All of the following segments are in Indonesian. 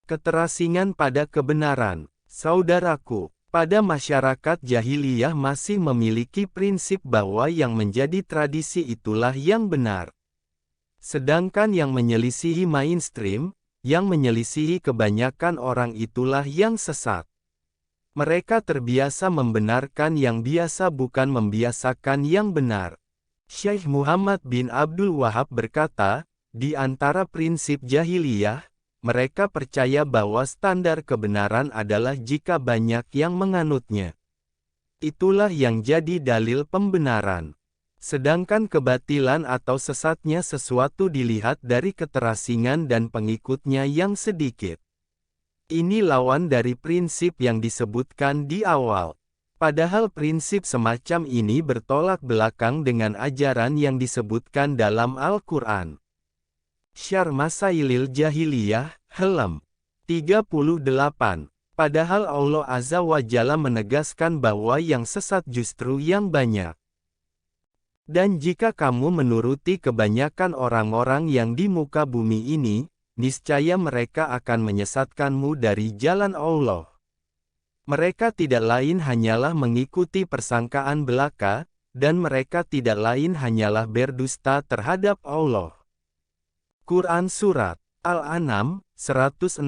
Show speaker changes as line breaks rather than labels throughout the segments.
Keterasingan pada kebenaran. Saudaraku, pada masyarakat jahiliyah masih memiliki prinsip bahwa yang menjadi tradisi itulah yang benar. Sedangkan yang menyelisihi mainstream, yang menyelisihi kebanyakan orang itulah yang sesat. Mereka terbiasa membenarkan yang biasa bukan membiasakan yang benar. Syekh Muhammad bin Abdul Wahab berkata, di antara prinsip jahiliyah, mereka percaya bahwa standar kebenaran adalah jika banyak yang menganutnya. Itulah yang jadi dalil pembenaran. Sedangkan kebatilan atau sesatnya sesuatu dilihat dari keterasingan dan pengikutnya yang sedikit. Ini lawan dari prinsip yang disebutkan di awal. Padahal prinsip semacam ini bertolak belakang dengan ajaran yang disebutkan dalam Al-Quran. Syarh Masailil Jahiliyah, Halaman 38. Padahal Allah Azza wa Jalla menegaskan bahwa yang sesat justru yang banyak. Dan jika kamu menuruti kebanyakan orang-orang yang di muka bumi ini, niscaya mereka akan menyesatkanmu dari jalan Allah. Mereka tidak lain hanyalah mengikuti persangkaan belaka, dan mereka tidak lain hanyalah berdusta terhadap Allah. Quran Surat Al-An'am 116.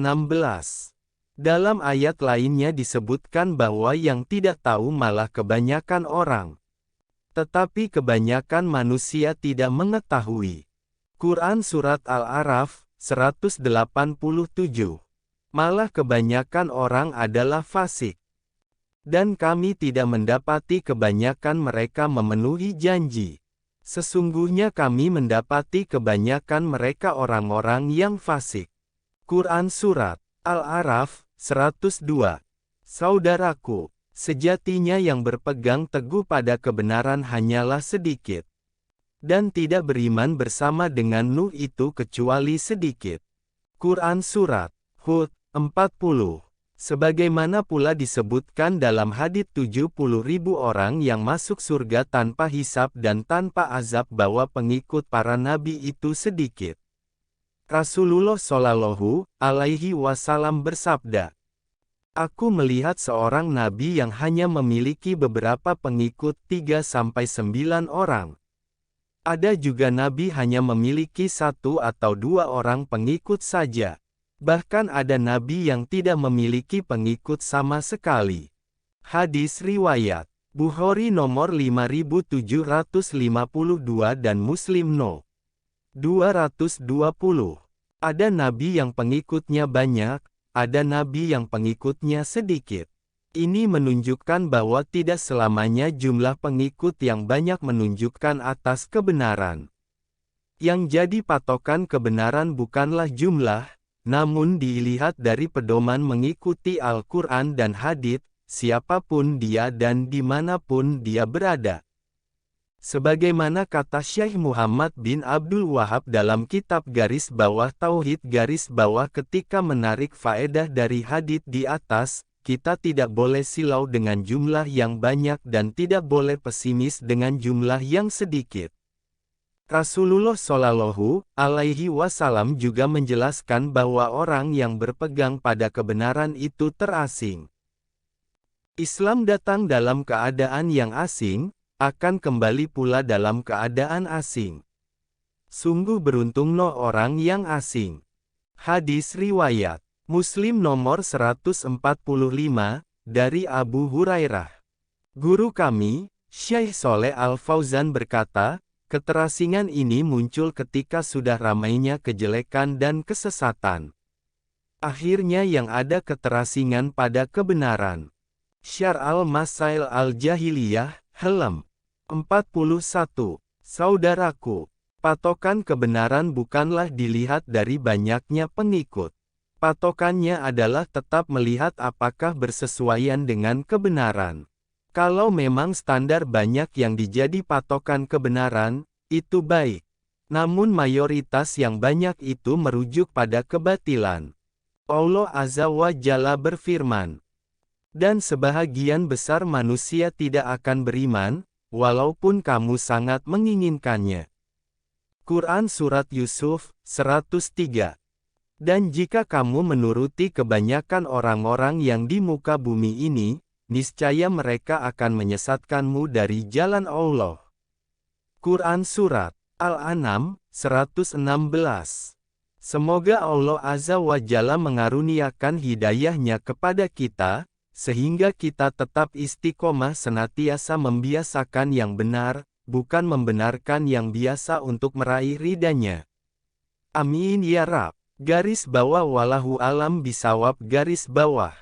Dalam ayat lainnya disebutkan bahwa yang tidak tahu malah kebanyakan orang. Tetapi kebanyakan manusia tidak mengetahui. Quran Surat Al-A'raf 187. Malah kebanyakan orang adalah fasik. Dan kami tidak mendapati kebanyakan mereka memenuhi janji. Sesungguhnya kami mendapati kebanyakan mereka orang-orang yang fasik. Quran Surat Al-A'raf 102. Saudaraku, sejatinya yang berpegang teguh pada kebenaran hanyalah sedikit. Dan tidak beriman bersama dengan Nuh itu kecuali sedikit. Quran Surat Hud 40. Sebagaimana pula disebutkan dalam hadits 70.000 orang yang masuk surga tanpa hisab dan tanpa azab bahwa pengikut para nabi itu sedikit. Rasulullah Shallallahu Alaihi Wasallam bersabda, "Aku melihat seorang nabi yang hanya memiliki beberapa pengikut 3-9 orang. Ada juga nabi hanya memiliki 1 atau 2 orang pengikut saja. Bahkan ada nabi yang tidak memiliki pengikut sama sekali." Hadis riwayat Bukhari nomor 5752 dan Muslim no. 220. Ada nabi yang pengikutnya banyak, ada nabi yang pengikutnya sedikit. Ini menunjukkan bahwa tidak selamanya jumlah pengikut yang banyak menunjukkan atas kebenaran. Yang jadi patokan kebenaran bukanlah jumlah, namun dilihat dari pedoman mengikuti Al-Quran dan hadits, siapapun dia dan dimanapun dia berada. Sebagaimana kata Syekh Muhammad bin Abdul Wahab dalam kitab garis bawah Tauhid garis bawah ketika menarik faedah dari hadits di atas, kita tidak boleh silau dengan jumlah yang banyak dan tidak boleh pesimis dengan jumlah yang sedikit. Rasulullah Shallallahu Alaihi Wasallam juga menjelaskan bahwa orang yang berpegang pada kebenaran itu terasing. Islam datang dalam keadaan yang asing, akan kembali pula dalam keadaan asing. Sungguh beruntunglah orang yang asing. Hadis riwayat Muslim nomor 145, dari Abu Hurairah. Guru kami, Syekh Sholeh Al-Fauzan berkata, keterasingan ini muncul ketika sudah ramainya kejelekan dan kesesatan. Akhirnya yang ada keterasingan pada kebenaran. Syarh Al-Masail Al-Jahiliyah, Halaman 41. Saudaraku, patokan kebenaran bukanlah dilihat dari banyaknya pengikut. Patokannya adalah tetap melihat apakah bersesuaian dengan kebenaran. Kalau memang standar banyak yang dijadi patokan kebenaran, itu baik. Namun mayoritas yang banyak itu merujuk pada kebatilan. Allah Azza wa Jalla berfirman, "Dan sebahagian besar manusia tidak akan beriman, walaupun kamu sangat menginginkannya." Quran Surat Yusuf 103. Dan jika kamu menuruti kebanyakan orang-orang yang di muka bumi ini, niscaya mereka akan menyesatkanmu dari jalan Allah. Quran Surat Al-An'am, 116. Semoga Allah Azza wa Jalla mengaruniakan hidayahnya kepada kita, sehingga kita tetap istiqomah senantiasa membiasakan yang benar, bukan membenarkan yang biasa untuk meraih ridanya. Amin ya Rabb. Garis bawah wallahu alam bisawab garis bawah.